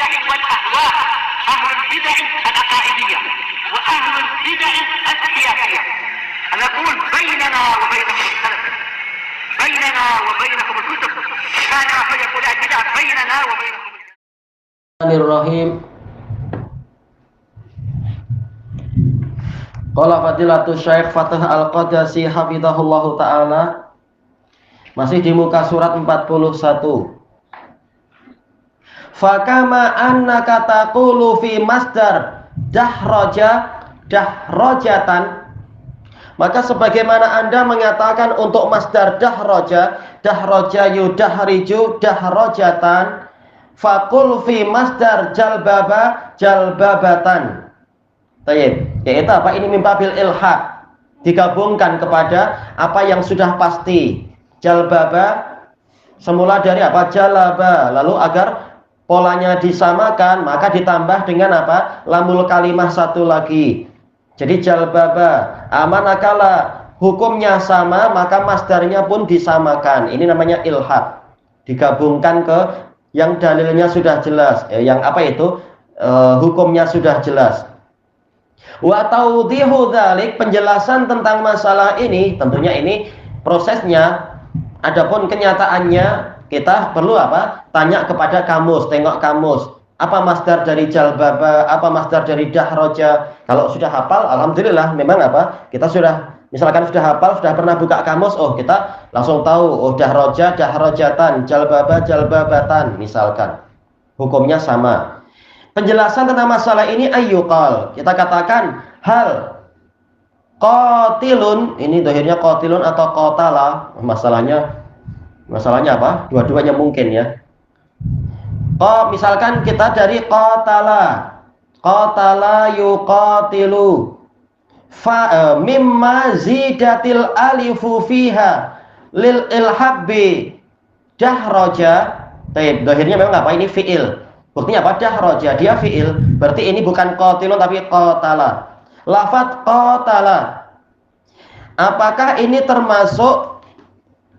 البدع والأهواء، أهل البدع العقائدية وأهل البدع السياسية. نقول بيننا وبينكم السلف، بيننا وبينكم الكتب، كان فيقول البدع بيننا وبينكم. Bismillahirrahmanirrahim. Qala Fadilatul Syekh Fatah Al-Qadasi hafizahullahu taala, masih di muka surat 41. Fakama annaka taqulu fi masdar dahrojatan, maka sebagaimana Anda mengatakan untuk masdar dahroja yudahriju dahrojatan, fakul fi masdar jalbabatan. Tayyib, yaitu apa? Ini mimbabil ilhaq, digabungkan kepada apa yang sudah pasti. Jalbaba semula dari apa? Jalaba, lalu agar polanya disamakan maka ditambah dengan apa? Lamul kalimah satu lagi. Jadi jalbaba, manakala hukumnya sama maka masdarnya pun disamakan. Ini namanya ilhaq, digabungkan ke yang dalilnya sudah jelas, yang apa itu? Hukumnya sudah jelas. Wa taudhihu dzalik, penjelasan tentang masalah ini, tentunya ini prosesnya. Adapun kenyataannya kita perlu apa? Tanya kepada kamus, tengok kamus. Apa masdar dari jalbaba, apa masdar dari dahroja? Kalau sudah hafal, alhamdulillah, memang apa? Kita sudah, misalkan sudah hafal, sudah pernah buka kamus, oh kita langsung tahu, oh dahroja, dahrojatan, jalbaba, jalbabatan, misalkan. Hukumnya sama. Penjelasan tentang masalah ini ayyuqal, kita katakan hal qatilun, ini dohirnya qatilun atau qatala, masalahnya apa? Dua-duanya mungkin ya. Misalkan kita dari qatala yuqatilu, mimma zidatil alifu fiha lil ilhabbi dahroja. Dohirnya memang apa? Ini fi'il. Buktinya apa? Dahroja, dia fi'il. Berarti ini bukan qatilun tapi qatala. Lafaz qatala, apakah ini termasuk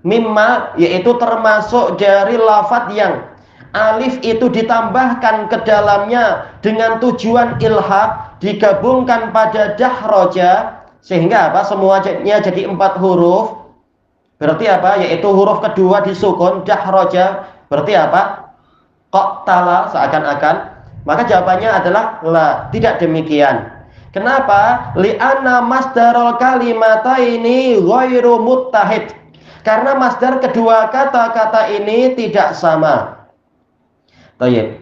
mimma, yaitu termasuk dari lafaz yang alif itu ditambahkan ke dalamnya dengan tujuan ilhaq, digabungkan pada dahroja, sehingga apa? Semuanya jadi 4 huruf. Berarti apa? Yaitu huruf kedua disukun, dahroja. Berarti apa? Qatala, seakan-akan. Maka jawabannya adalah la, tidak demikian. Kenapa? Li'anna masdarul kalimataini ghairu muttahid. Karena masdar kedua kata-kata ini tidak sama. Tayyib.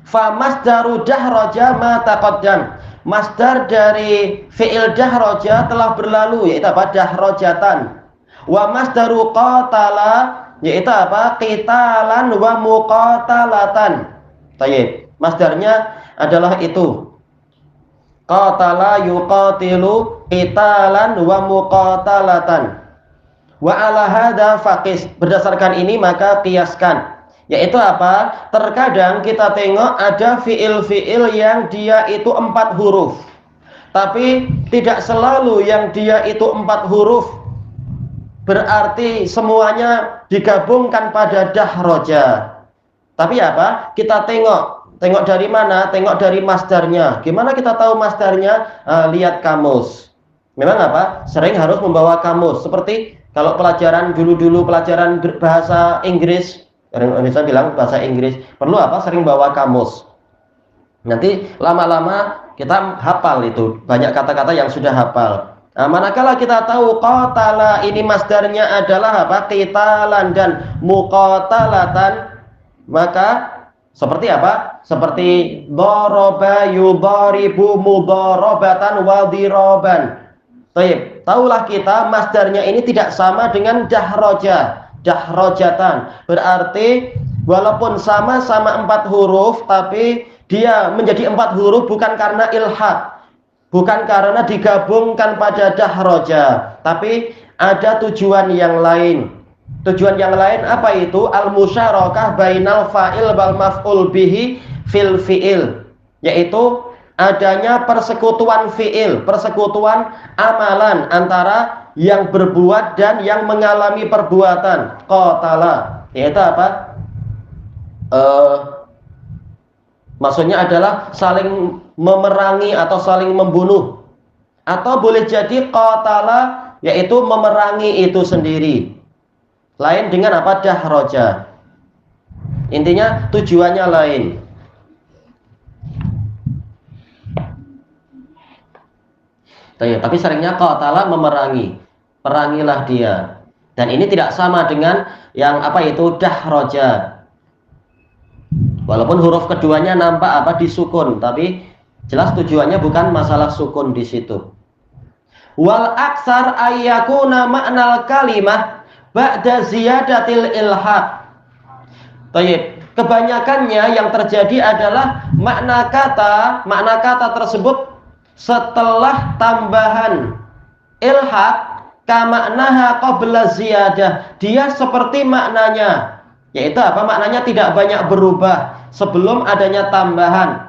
Fa masdaru dahroja ma taqaddam. Masdar dari fi'il dahroja telah berlalu, yaitu apa? Dahrojatan. Wa masdaru qatala, yaitu apa? Qitalan wa muqatalatan. Tayyib. Masdarnya adalah itu. Qatala yuqatilu qitalan wa muqatalatan. Wa ala hadza faqis. Berdasarkan ini maka kiaskan. Yaitu apa? Terkadang kita tengok ada fi'il-fi'il yang dia itu 4 huruf. Tapi tidak selalu yang dia itu 4 huruf berarti semuanya digabungkan pada dahroja. Tapi apa? Kita tengok dari mana? Tengok dari masdarnya. Gimana kita tahu masdarnya? Lihat kamus. Memang apa? Sering harus membawa kamus. Seperti kalau pelajaran dulu pelajaran bahasa Inggris, orang Indonesia bilang bahasa Inggris, perlu apa? Sering bawa kamus. Nanti lama-lama kita hafal itu, banyak kata-kata yang sudah hafal. Manakala kita tahu qatala ini masdarnya adalah apa? Qitalan dan muqatalatan, maka seperti apa? Seperti daraba yudaribu mudarabatan wa diraban. Baik, tahulah kita masdarnya ini tidak sama dengan dahroja, dahrojatan. Berarti walaupun sama-sama 4 huruf, tapi dia menjadi 4 huruf bukan karena ilhaq, bukan karena digabungkan pada dahroja, tapi ada tujuan yang lain. Tujuan yang lain apa itu? Al-musyarakah bainal fa'il wal maf'ul bihi fil fi'il, yaitu adanya persekutuan fi'il, persekutuan amalan antara yang berbuat dan yang mengalami perbuatan. Qatala, yaitu apa? Maksudnya adalah saling memerangi atau saling membunuh. Atau boleh jadi qatala, yaitu memerangi itu sendiri. Lain dengan apa? Dahroja. Intinya tujuannya lain. Tapi seringnya qatala memerangi. Perangilah dia. Dan ini tidak sama dengan yang apa itu dahroja. Walaupun huruf keduanya nampak apa disukun, tapi jelas tujuannya bukan masalah sukun di situ. Wal aksar ayyakuna ma'nal kalimah ba'da ziyadatil ilhaq. Baik, kebanyakannya yang terjadi adalah makna kata tersebut setelah tambahan ilhaq ka maknaha qabla ziyadah. Dia seperti maknanya, yaitu apa? Maknanya tidak banyak berubah sebelum adanya tambahan.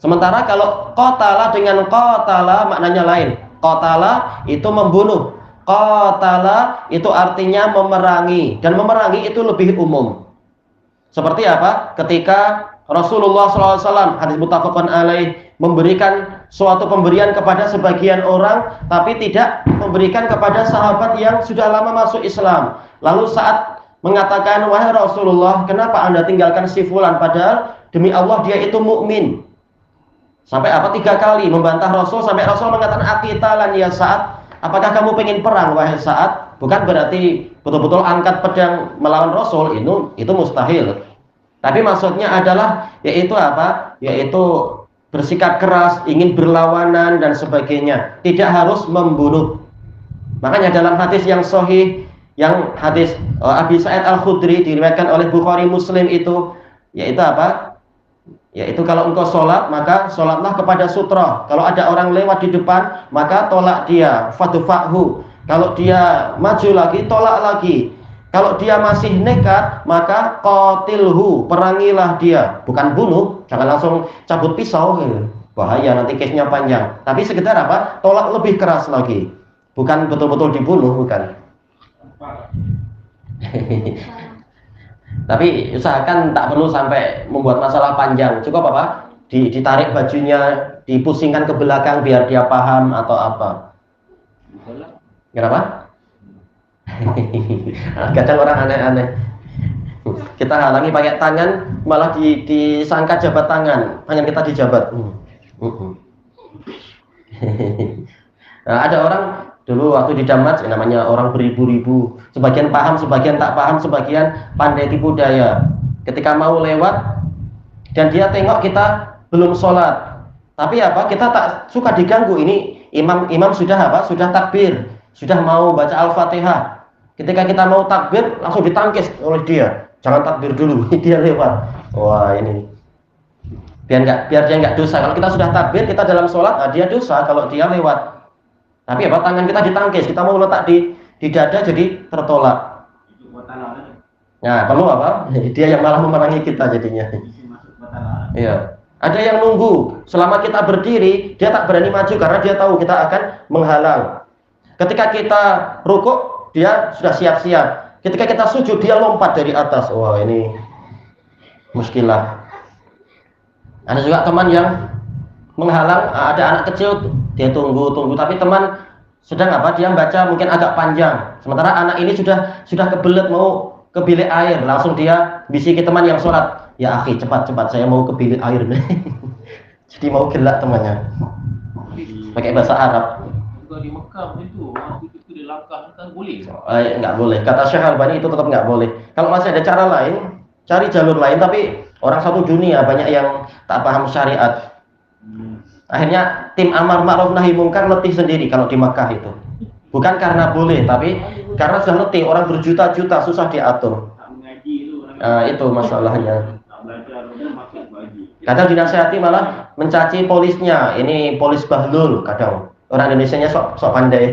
Sementara kalau qatala dengan qatala maknanya lain. Qatala itu membunuh, qatala itu artinya memerangi, dan memerangi itu lebih umum. Seperti apa? Ketika Rasulullah SAW, hadis muttafaqun alaih, memberikan suatu pemberian kepada sebagian orang, tapi tidak memberikan kepada sahabat yang sudah lama masuk Islam. Lalu saat mengatakan, wahai Rasulullah, kenapa Anda tinggalkan si fulan, padahal demi Allah dia itu mukmin. Sampai apa 3 kali membantah Rasul, sampai Rasul mengatakan aqitalan ya Sa'ad, apakah kamu pengen perang wahai Sa'ad? Bukan berarti betul-betul angkat pedang melawan Rasul, itu mustahil. Tapi maksudnya adalah yaitu apa? Yaitu bersikap keras, ingin berlawanan dan sebagainya. Tidak harus membunuh. Makanya dalam hadis yang sahih, yang hadis Abi Sa'id Al-Khudri diriwayatkan oleh Bukhari Muslim itu, yaitu apa? Yaitu kalau engkau sholat, maka sholatlah kepada sutra. Kalau ada orang lewat di depan, maka tolak dia, fadfa'hu. Kalau dia maju lagi, tolak lagi. Kalau dia masih nekat, maka qatilhu, perangilah dia. Bukan bunuh, jangan langsung cabut pisau, bahaya nanti case-nya panjang. Tapi sekedar apa? Tolak lebih keras lagi. Bukan betul-betul dibunuh, bukan. Tapi usahakan tak perlu sampai membuat masalah panjang. Cukup apa? Ditarik bajunya, dipusingkan ke belakang biar dia paham atau apa. Kenapa? Kadang orang aneh-aneh. Kita halangi pakai tangan, malah disangka jabat tangan kita dijabat. Nah, ada orang dulu waktu di Damas, namanya orang beribu-ribu, sebagian paham, sebagian tak paham, sebagian pandai tipu daya. Ketika mau lewat dan dia tengok kita belum sholat, tapi apa? Kita tak suka diganggu. Ini imam sudah apa? Sudah takbir, sudah mau baca Al-Fatihah. Ketika kita mau takbir, langsung ditangkis oleh dia. Jangan takbir dulu, dia lewat. Wah, ini biar dia nggak dosa. Kalau kita sudah takbir, kita dalam sholat, nah dia dosa kalau dia lewat. Tapi apa? Tangan kita ditangkis, kita mau letak di dada jadi tertolak. Nah, perlu apa? Dia yang malah memerangi kita jadinya. Iya. Ada yang nunggu selama kita berdiri, dia tak berani maju karena dia tahu kita akan menghalang. Ketika kita rukuk, dia sudah siap-siap. Ketika kita sujud, dia lompat dari atas. Wah, ini muskilah. Ada juga teman yang menghalang, ada anak kecil, dia tunggu, tapi teman sedang apa? Dia baca mungkin agak panjang. Sementara anak ini sudah kebelet mau ke bilik air, langsung dia bisiki teman yang sholat. Ya akhi, cepat, saya mau ke bilik air. Jadi mau gelak temannya. Pakai bahasa Arab. Juga di Mekah itu, waktu itu dilangkahkan boleh. Nggak boleh. Kata Syekh Albani itu tetap nggak boleh. Kalau masih ada cara lain, cari jalur lain. Tapi orang satu dunia banyak yang tak paham syariat. Akhirnya tim amar ma'ruf nahi mungkar letih sendiri kalau di Makkah itu. Bukan karena boleh, tapi karena sudah letih. Orang berjuta-juta susah diatur. Itu masalahnya. Kadang dinasihati malah mencaci polisnya. Ini polis bahlul kadang. Orang Indonesianya sok pandai.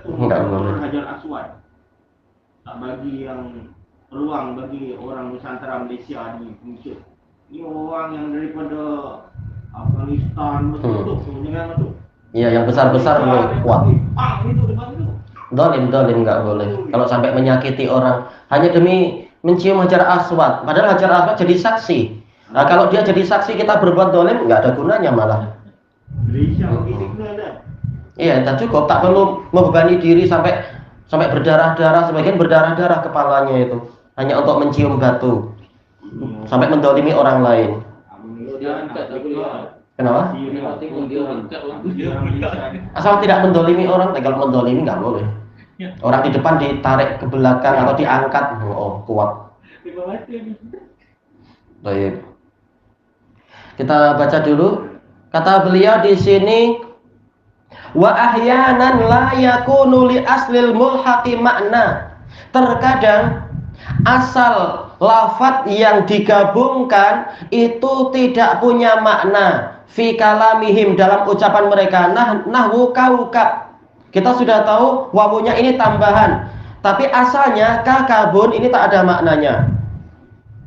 Enggak boleh. Hajar Aswad. Tak bagi yang peluang bagi orang Nusantara Malaysia di Malaysia. Ini orang yang daripada Afghanistan betul jangan betul. Iya, yang besar-besar lebih kuat. Itu depan itu. Dolim nggak boleh. Kalau sampai menyakiti orang hanya demi mencium Hajar Aswad, padahal Hajar Aswad jadi saksi. Nah, kalau dia jadi saksi kita berbuat dolim, nggak ada gunanya malah. Malaysia begini pun ada. Iya, tak cukup, tak perlu membebani diri sampai berdarah-darah, sebagian berdarah-darah kepalanya itu hanya untuk mencium batu, sampai mendolimi orang lain. Kenapa? Asal tidak mendolimi orang, kalau mendolimi nggak boleh. Orang di depan ditarik ke belakang atau diangkat, oh kuat. Baik. Kita baca dulu. Kata beliau di sini, wa ahyanan la yakunu li aslil mulhaqi makna. Terkadang asal lafaz yang digabungkan itu tidak punya makna fi kalamihim, dalam ucapan mereka. Nahwu kaukab, kita sudah tahu wawunya ini tambahan, tapi asalnya kakabun ini tak ada maknanya.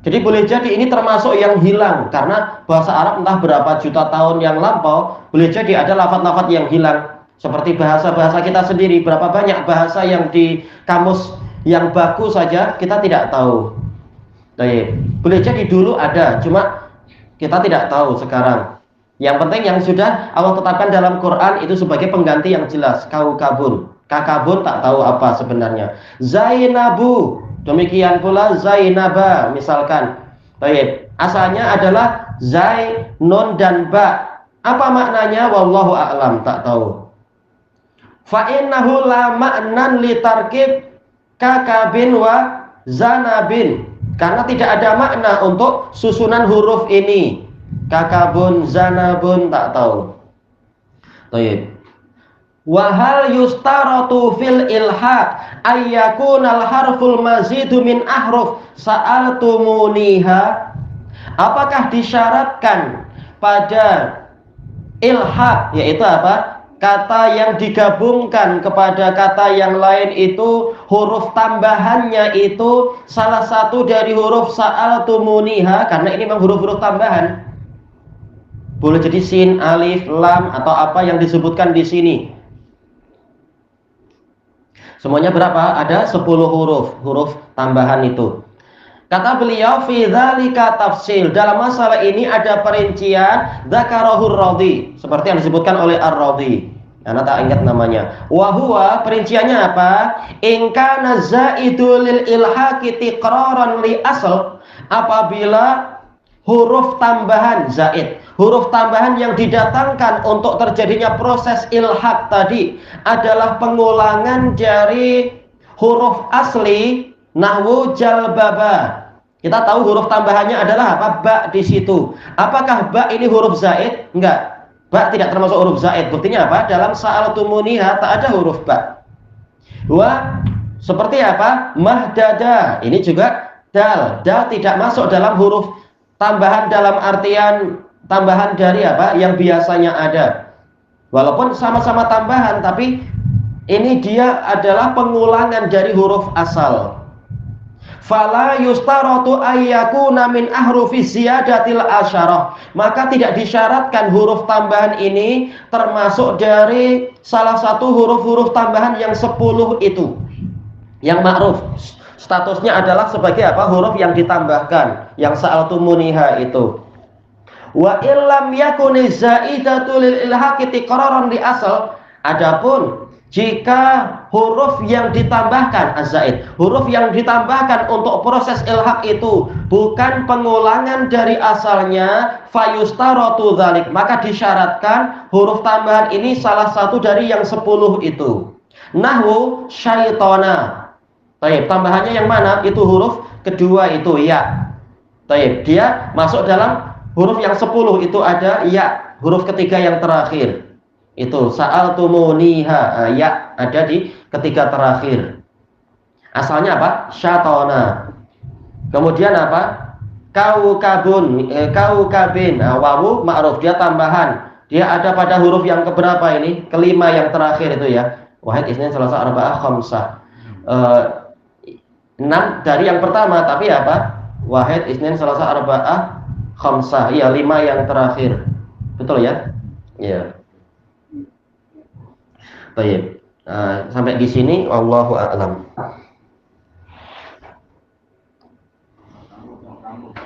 Jadi boleh jadi ini termasuk yang hilang, karena bahasa Arab entah berapa juta tahun yang lampau, boleh jadi ada lafaz-lafaz yang hilang. Seperti bahasa-bahasa kita sendiri, berapa banyak bahasa yang di kamus yang baku saja kita tidak tahu. Baik, boleh jadi dulu ada, cuma kita tidak tahu sekarang. Yang penting yang sudah Allah tetapkan dalam Quran itu sebagai pengganti yang jelas. Kaukabun, kakabun tak tahu apa sebenarnya. Zainabu, demikian pula Zainaba misalkan. Baik, asalnya adalah Zai, Nun dan Ba. Apa maknanya? Wallahu a'lam, tak tahu. Fa innahu la ma'nan li tarkib kakabin wa zanabin, karena tidak ada makna untuk susunan huruf ini. Kakabun, zanabun, tak tahu. Baik. Wa hal yustaratu fil ilhaq ayyakunal harful mazidu min ahruf sa'altumuniha. Apakah disyaratkan pada ilhaq, yaitu apa? Kata yang digabungkan kepada kata yang lain itu huruf tambahannya itu salah satu dari huruf sa'altumuniha, karena ini memang huruf-huruf tambahan. Boleh jadi sin, alif, lam atau apa yang disebutkan di sini. Semuanya berapa? Ada 10 huruf tambahan itu. Kata beliau, fi dzalika tafsil, dalam masalah ini ada perincian, dzakarahur Radhi, seperti yang disebutkan oleh Ar-Radhi. Karena tak ingat namanya. Wa huwa, perinciannya apa? In kana zaidu lil ilhaqi tiqraran li asl, apabila huruf tambahan zaid, huruf tambahan yang didatangkan untuk terjadinya proses ilhaq tadi adalah pengulangan dari huruf asli, nahwu jalbaba. Kita tahu huruf tambahannya adalah apa? Ba di situ. Apakah ba ini huruf zaid? Enggak. Ba tidak termasuk huruf zaid. Buktinya apa? Dalam sa'altumuniha tak ada huruf ba. Wa seperti apa? Mahdada. Ini juga dal. Dal tidak masuk dalam huruf tambahan dalam artian tambahan dari apa? Yang biasanya ada. Walaupun sama-sama tambahan, tapi ini dia adalah pengulangan dari huruf asal. Fala yustaratu ayyakuna min ahrufi ziyadatil asyarah, maka tidak disyaratkan huruf tambahan ini termasuk dari salah satu huruf-huruf tambahan yang 10 itu, yang ma'ruf statusnya adalah sebagai apa? Huruf yang ditambahkan, yang sa'altumuniha itu. Wa illam yakuni zaidatu lil ilhaqi tiqraran li asal, adapun jika huruf yang ditambahkan az-zaid, huruf yang ditambahkan untuk proses ilhaq itu bukan pengulangan dari asalnya, fayustaratu dzalik, maka disyaratkan huruf tambahan ini salah satu dari yang 10 itu. Nahwu syaitona. Baik, tambahannya yang mana? Itu huruf kedua itu ya. Baik, dia masuk dalam huruf yang 10 itu ada ya, huruf ketiga yang terakhir. Itu sa'altumuniha, ya ada di ketiga terakhir. Asalnya apa? Syatona. Kemudian apa? Kaukabun, kaukabin. Nah, wawu ma'ruf, dia tambahan. Dia ada pada huruf yang keberapa ini? Kelima yang terakhir itu ya. Wahid, isnin, salasa, arba'ah, khamsah. 6 dari yang pertama, tapi apa? Wahid, isnin, salasa, arba'ah, khamsah. Iya, 5 yang terakhir. Betul ya? Iya. Baik. Sampai di sini wallahu a'lam. Rambut.